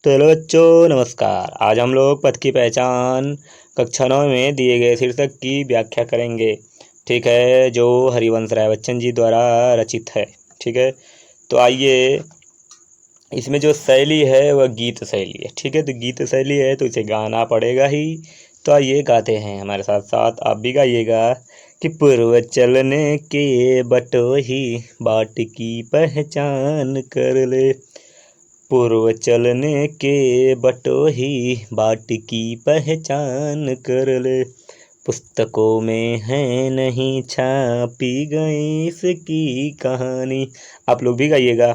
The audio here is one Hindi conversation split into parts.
तो हेलो बच्चों, नमस्कार। आज हम लोग पथ की पहचान कक्षा 9 में दिए गए शीर्षक की व्याख्या करेंगे। ठीक है, जो हरिवंश राय बच्चन जी द्वारा रचित है। ठीक है, तो आइए, इसमें जो शैली है वह गीत शैली है। ठीक है, तो गीत शैली है तो इसे गाना पड़ेगा ही। तो आइए गाते हैं, हमारे साथ साथ आप भी गाइएगा कि पूर्व चलने के बटोही बाट की पहचान कर ले। पूर्व चलने के बटोही बाट की पहचान कर ले। पुस्तकों में है नहीं छापी गई इसकी कहानी। आप लोग भी गाइएगा।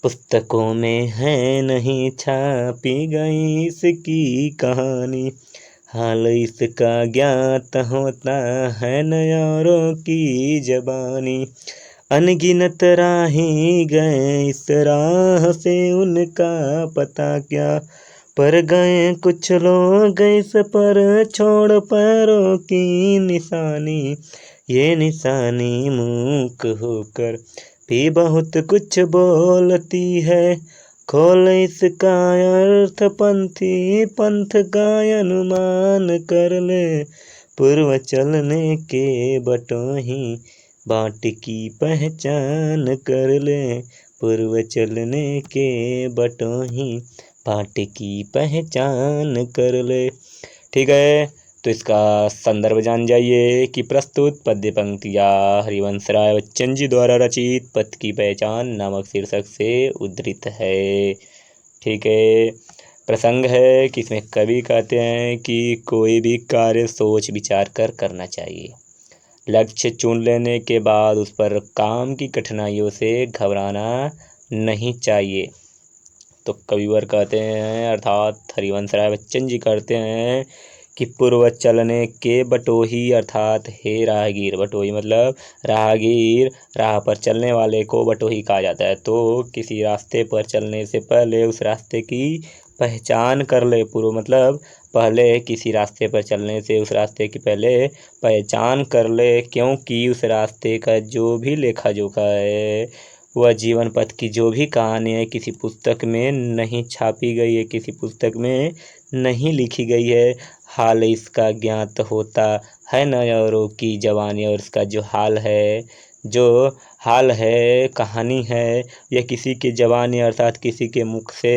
पुस्तकों में है नहीं छापी गई इसकी कहानी, हाल इसका ज्ञात होता है नयारों की जबानी। अनगिनत राही गए इस राह से उनका पता क्या, पर गए कुछ लोग इस पर छोड़ पैरों की निशानी। ये निशानी मूक होकर भी बहुत कुछ बोलती है, खोल इसका अर्थ पंथी पंथ का अनुमान कर ले। पूर्व चलने के बटोही बाट की पहचान कर ले। पूर्व चलने के बटोही बाट की पहचान कर ले। ठीक है, तो इसका संदर्भ जान जाइए कि प्रस्तुत पद्य पंक्तियाँ हरिवंश राय बच्चन जी द्वारा रचित पथ की पहचान नामक शीर्षक से उद्धृत है। ठीक है, प्रसंग है कि इसमें कवि कहते हैं कि कोई भी कार्य सोच विचार कर करना चाहिए। लक्ष्य चुन लेने के बाद उस पर काम की कठिनाइयों से घबराना नहीं चाहिए। तो कविवर कहते हैं, अर्थात हरिवंश राय बच्चन जी कहते हैं कि पूर्व चलने के बटोही, अर्थात हे राहगीर। बटोही मतलब राहगीर, राह पर चलने वाले को बटोही कहा जाता है। तो किसी रास्ते पर चलने से पहले उस रास्ते की पहचान कर ले। पूर्व मतलब पहले किसी रास्ते पर चलने से उस रास्ते की पहले पहचान कर ले, क्योंकि उस रास्ते का जो भी लेखा जोखा है, वह जीवन पथ की जो भी कहानी है, किसी पुस्तक में नहीं छापी गई है, किसी पुस्तक में नहीं लिखी गई है। हाल इसका ज्ञात होता है नयारों की जवानी, और इसका जो हाल है, जो हाल है, कहानी है, यह किसी के जवानी अर्थात किसी के मुख से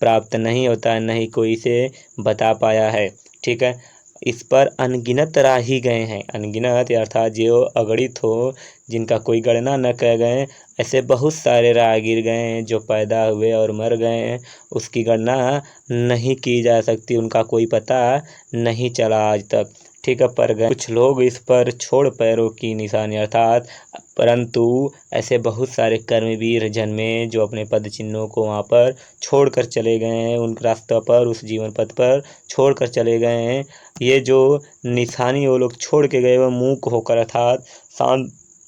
प्राप्त नहीं होता है, नहीं कोई इसे बता पाया है। ठीक है, इस पर अनगिनत राही गए हैं। अनगिनत अर्थात जो अगणित हो, जिनका कोई गणना न कह गए, ऐसे बहुत सारे राहगीर गए हैं जो पैदा हुए और मर गए हैं, उसकी गणना नहीं की जा सकती, उनका कोई पता नहीं चला आज तक। ठीक है, पर गए कुछ लोग इस पर छोड़ पैरों की निशानी, अर्थात परंतु ऐसे बहुत सारे कर्मवीर जन्मे जो अपने पद चिन्हों को वहाँ पर छोड़कर चले गए हैं, उन रास्ते पर, उस जीवन पथ पर छोड़कर चले गए हैं। ये जो निशानी वो लोग छोड़ के गए, वह मूक होकर अर्थात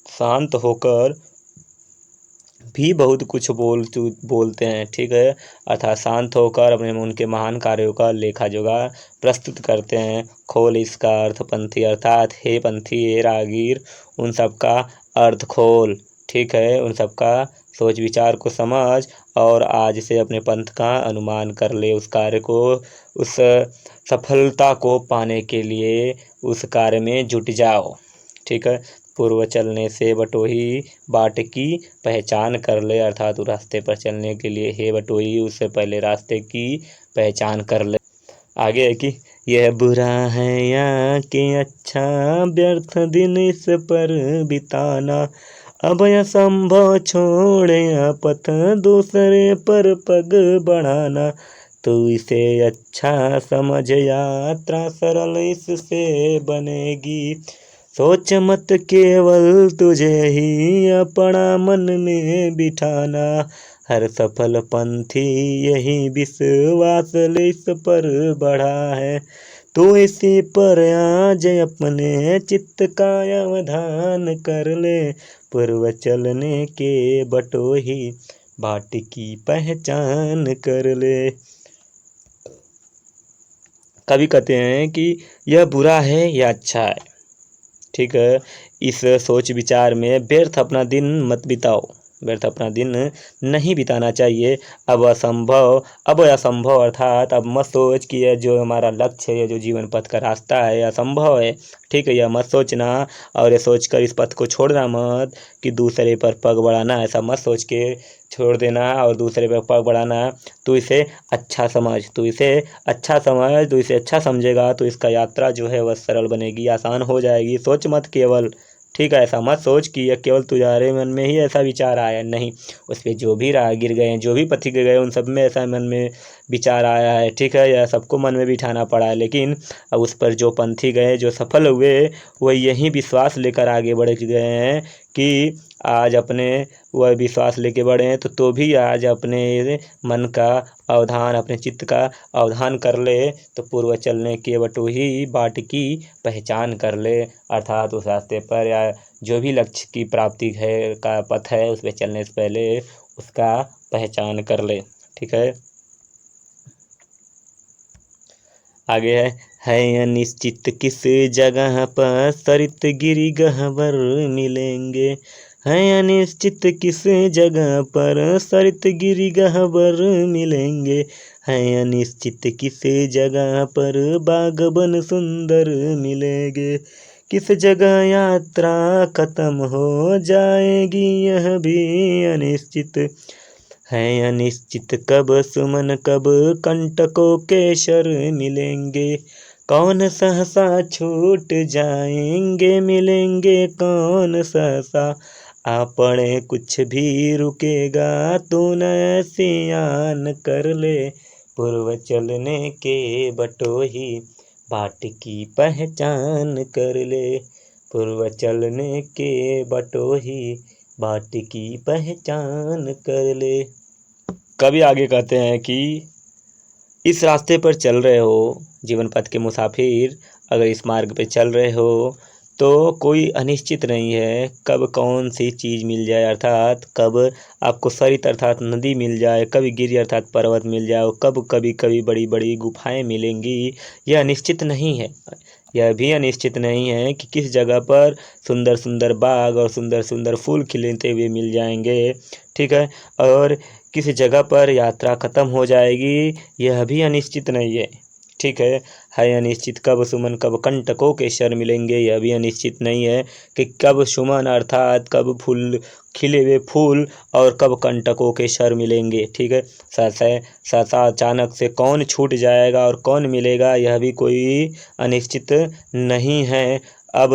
शांत होकर भी बहुत कुछ बोलते हैं। ठीक है, अर्थात शांत होकर अपने उनके महान कार्यों का लेखा जोखा प्रस्तुत करते हैं। खोल इसका अर्थ पंथी, अर्थात हे पंथी, हे राहगीर, उन सब का अर्थ खोल। ठीक है, उन सब का सोच विचार को समझ और आज से अपने पंथ का अनुमान कर ले। उस कार्य को, उस सफलता को पाने के लिए उस कार्य में जुट जाओ। ठीक है, पूर्व चलने से बटोही बाट की पहचान कर ले, अर्थात उस रास्ते पर चलने के लिए हे बटोही, उससे पहले रास्ते की पहचान कर ले। आगे है कि यह बुरा है या कि अच्छा, व्यर्थ दिन इस पर बिताना। अब यह संभव छोड़ या पथ दूसरे पर पग बढ़ाना। तो इसे अच्छा समझ, यात्रा सरल इससे बनेगी। सोच मत केवल तुझे ही अपना मन में बिठाना, हर सफल पंथी यही विश्वास इस पर बढ़ा है। तो इसी पर आज अपने चित्त का अवधान कर ले। पूर्व चलने के बटोही बाट की पहचान कर ले। कवि कहते हैं कि यह बुरा है या अच्छा है। ठीक है, इस सोच विचार में व्यर्थ अपना दिन मत बिताओ। व्यर्थ अपना दिन नहीं बिताना चाहिए। अब असंभव अर्थात अब मत सोच कि यह जो हमारा लक्ष्य है, जो जीवन पथ का रास्ता है, यह असंभव है। ठीक है, यह मत सोचना और ये सोचकर इस पथ को छोड़ना मत कि दूसरे पर पग बढ़ाना, ऐसा मत सोच के छोड़ देना और दूसरे पर पग बढ़ाना। तू इसे अच्छा समझ, तू इसे अच्छा समझेगा तो इसका यात्रा जो है वह सरल बनेगी, आसान हो जाएगी। सोच मत केवल, ठीक है, ऐसा मत सोच कि यह केवल तुम्हारे मन में ही ऐसा विचार आया, नहीं, उस पर जो भी राहगीर गए, जो भी पथिक गए, उन सब में ऐसा मन में विचार आया है। ठीक है, यह सबको मन में बिठाना पड़ा है, लेकिन अब उस पर जो पंथी गए, जो सफल हुए, वह यही विश्वास लेकर आगे बढ़ गए हैं कि आज अपने वह विश्वास लेके बढ़े हैं तो भी आज अपने मन का अवधान, अपने चित्त का अवधान कर ले तो पूर्व चलने के बटोही बाट की पहचान कर ले। अर्थात उस रास्ते पर या जो भी लक्ष्य की प्राप्ति है का पथ है, उस पर चलने से पहले उसका पहचान कर ले। ठीक है, आगे है अनिश्चित किस जगह पर सरित गिरि गह्वर मिलेंगे। है अनिश्चित किस जगह पर सरित गिरि गह्वर मिलेंगे। है अनिश्चित किस जगह पर बागबन सुंदर मिलेंगे। किस जगह यात्रा खत्म हो जाएगी यह भी अनिश्चित है। अनिश्चित कब सुमन कब कंटकों के शर मिलेंगे। कौन सहसा छूट जाएंगे मिलेंगे कौन सहसा। आपने कुछ भी रुकेगा तू न सियान कर ले। पूर्व चलने के बटोही बाट की पहचान कर ले। पूर्व चलने के बटोही बाट की पहचान कर ले। कवि आगे कहते हैं कि इस रास्ते पर चल रहे हो, जीवन पथ के मुसाफिर अगर इस मार्ग पे चल रहे हो तो कोई अनिश्चित नहीं है कब कौन सी चीज़ मिल जाए, अर्थात कब आपको सरित अर्थात नदी मिल जाए, कभी गिरि अर्थात पर्वत मिल जाए, कब कभी बड़ी बड़ी गुफाएं मिलेंगी, यह अनिश्चित नहीं है। यह भी अनिश्चित नहीं है कि किस जगह पर सुंदर सुंदर बाग और सुंदर सुंदर फूल खिलते हुए मिल जाएंगे। ठीक है, और किस जगह पर यात्रा खत्म हो जाएगी, यह भी अनिश्चित नहीं है। ठीक है अनिश्चित कब सुमन कब कंटकों के शर मिलेंगे, यह भी अनिश्चित नहीं है कि कब सुमन अर्थात कब फूल खिले हुए फूल और कब कंटकों के शर मिलेंगे। ठीक है, सहसा अचानक से कौन छूट जाएगा और कौन मिलेगा, यह भी कोई अनिश्चित नहीं है। अब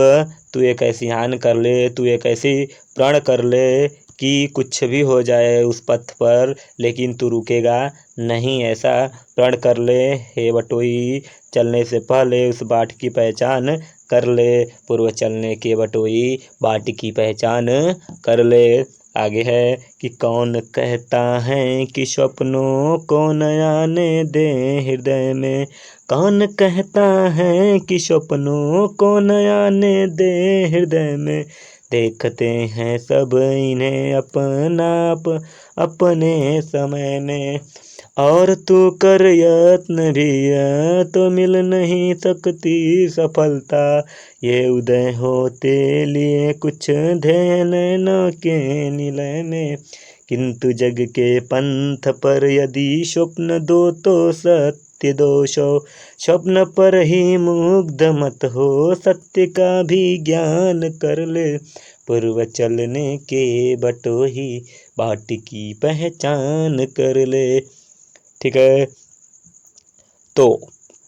तू एक ऐसी आन कर ले, तू एक ऐसी प्रण कर ले कि कुछ भी हो जाए उस पथ पर लेकिन तू रुकेगा नहीं, ऐसा प्रण कर ले। हे बटोई, चलने से पहले उस बाट की पहचान कर ले। पूर्व चलने के बटोई बाट की पहचान कर ले। आगे है कि कौन कहता है कि स्वप्नों को न आने दे हृदय में। कौन कहता है कि स्वप्नों को न आने दे हृदय में। देखते हैं सब इन्हें अपने समय में। और तू कर यत्न भी तो मिल नहीं सकती सफलता। ये उदय होते लिए कुछ ध्यान न के निलय में। किंतु जग के पंथ पर यदि स्वप्न दो तो सत्य दोषो। स्वप्न पर ही मुग्ध मत हो, सत्य का भी ज्ञान कर ले। पूर्व चलने के बटोही बाट की पहचान कर ले। ठीक है, तो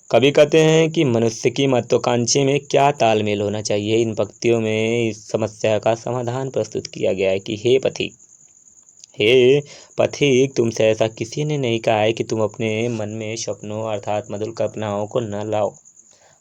कवि कहते हैं कि मनुष्य की महत्वाकांक्षी में क्या तालमेल होना चाहिए। इन पंक्तियों में इस समस्या का समाधान प्रस्तुत किया गया है कि हे पथिक, तुमसे ऐसा किसी ने नहीं कहा है कि तुम अपने मन में स्वप्नों अर्थात मधुर कल्पनाओं को न लाओ।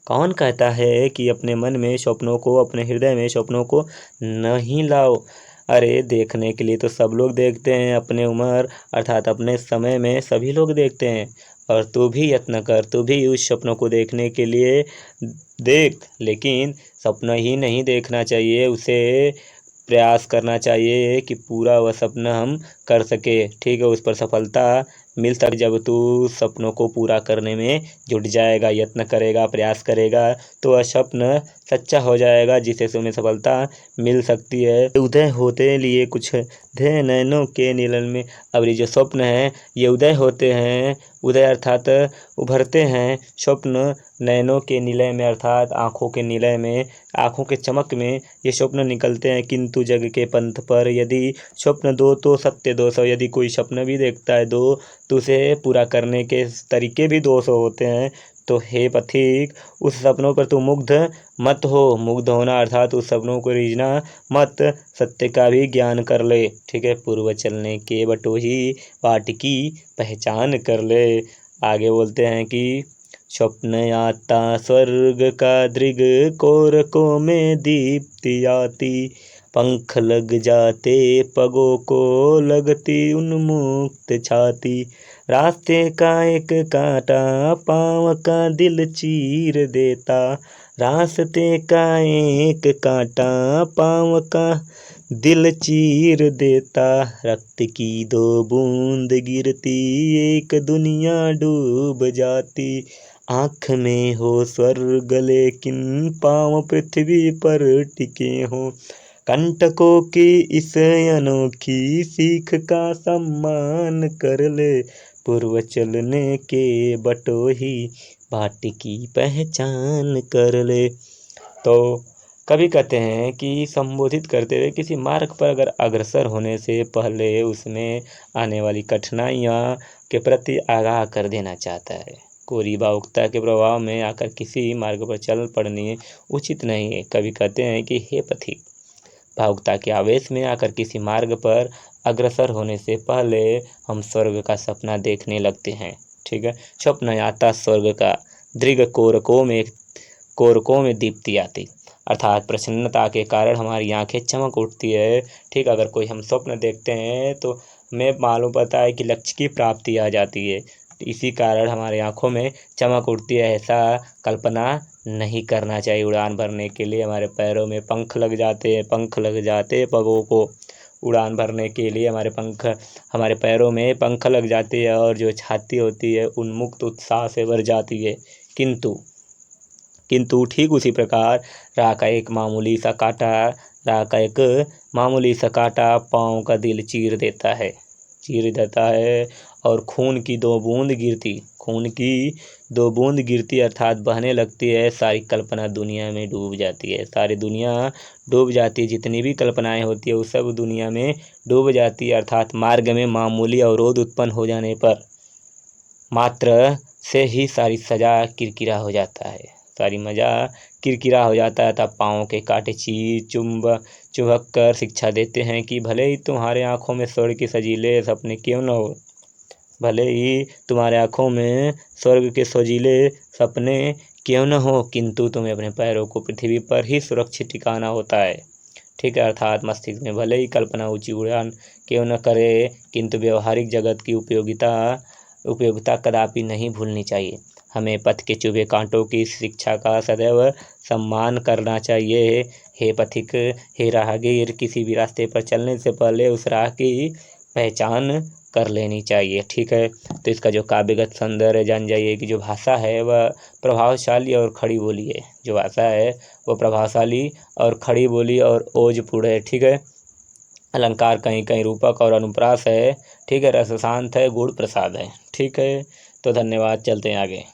कौन कहता है कि अपने मन में स्वप्नों को, अपने हृदय में स्वप्नों को नहीं लाओ। अरे देखने के लिए तो सब लोग देखते हैं, अपने उम्र अर्थात अपने समय में सभी लोग देखते हैं। और तू भी यत्न कर, तू भी उस स्वप्नों को देखने के लिए देख, लेकिन सपना ही नहीं देखना चाहिए, उसे प्रयास करना चाहिए कि पूरा वह सपना हम कर सके। ठीक है, उस पर सफलता मिल सके। जब तू सपनों को पूरा करने में जुट जाएगा, यत्न करेगा, प्रयास करेगा तो वह स्वप्न सच्चा हो जाएगा, जिससे तुम्हें सफलता मिल सकती है। उदय होते लिए कुछ थे नैनों के नीलन में। अब ये जो स्वप्न है ये उदय होते हैं, उदय अर्थात उभरते हैं, स्वप्न नैनों के निलय में अर्थात आँखों के निलय में, आँखों के चमक में ये स्वप्न निकलते हैं। किंतु जग के पंथ पर यदि स्वप्न दो तो सत्य 200। यदि कोई स्वप्न भी देखता है दो तो उसे पूरा करने के तरीके भी 200 होते हैं। तो हे पथिक, उस सपनों पर तू मुग्ध मत हो। मुग्ध होना अर्थात उस सपनों को रीझना मत, सत्य का भी ज्ञान कर ले। ठीक है, पूर्व चलने के बटोही बाट की पहचान कर ले। आगे बोलते हैं कि स्वप्न आता स्वर्ग का दृग, कोरकों में दीप्ति आती, पंख लग जाते पगों को, लगती उन्मुक्त छाती, रास्ते का एक कांटा पाँव का दिल चीर देता, रास्ते का एक कांटा पाँव का दिल चीर देता, रक्त की 2 बूंद गिरती, एक दुनिया डूब जाती, आँख में हो स्वर्ग लेकिन पाँव पृथ्वी पर टिके हो, कंटकों की इस अनोखी सीख का सम्मान कर ले, पूर्व चलने के बटोही बाट की पहचान कर ले। तो कभी कहते हैं कि संबोधित करते हुए किसी मार्ग पर अगर अग्रसर होने से पहले उसमें आने वाली कठिनाइयाँ के प्रति आगाह कर देना चाहता है। कोरी भावुकता के प्रभाव में आकर किसी मार्ग पर चल पड़ने उचित नहीं है। कभी कहते हैं कि हे पथिक, भावुकता के आवेश में आकर किसी मार्ग पर अग्रसर होने से पहले हम स्वर्ग का सपना देखने लगते हैं। ठीक है, स्वप्न आता स्वर्ग का, दृग कोरकों में दीप्ति आती, अर्थात प्रसन्नता के कारण हमारी आंखें चमक उठती है। ठीक, अगर कोई हम स्वप्न देखते हैं तो हमें मालूम पड़ता है कि लक्ष्य की प्राप्ति आ जाती है, इसी कारण हमारी आंखों में चमक उठती है। ऐसा कल्पना नहीं करना चाहिए। उड़ान भरने के लिए हमारे पैरों में पंख लग जाते हैं, पंख लग जाते पगों को, उड़ान भरने के लिए हमारे पैरों में पंख लग जाते हैं और जो छाती होती है उन्मुक्त उत्साह से भर जाती है। किंतु ठीक उसी प्रकार राह का एक मामूली सा कांटा पाँव का दिल चीर देता है और खून की 2 बूंद गिरती अर्थात बहने लगती है। सारी कल्पना दुनिया में डूब जाती है, सारी दुनिया डूब जाती है, जितनी भी कल्पनाएं होती है वो सब दुनिया में डूब जाती है। अर्थात मार्ग में मामूली अवरोध उत्पन्न हो जाने पर मात्र से ही सारी मजा किरकिरा हो जाता है। तब पाँव के कांटे चुभक कर शिक्षा देते हैं कि भले ही तुम्हारे आँखों में स्वर्ग के सजीले सपने क्यों न हो, किंतु तुम्हें अपने पैरों को पृथ्वी पर ही सुरक्षित ठिकाना होता है। ठीक है, अर्थात मस्तिष्क में भले ही कल्पना ऊंची उड़ान क्यों न करे, किंतु व्यवहारिक जगत की उपयोगिता कदापि नहीं भूलनी चाहिए। हमें पथ के चुभे कांटों की शिक्षा का सदैव सम्मान करना चाहिए। हे पथिक, हे राहगीर, किसी भी रास्ते पर चलने से पहले उस राह की पहचान कर लेनी चाहिए। ठीक है, तो इसका जो काव्यगत सौंदर्य जान जाइए कि जो भाषा है वह प्रभावशाली और खड़ी बोली है। जो भाषा है वो प्रभावशाली और खड़ी बोली और ओजपूर्ण है। ठीक है, अलंकार कहीं कहीं रूपक और अनुप्रास है। ठीक है, रस शांत है, गुण प्रसाद है। ठीक है, तो धन्यवाद, चलते हैं आगे।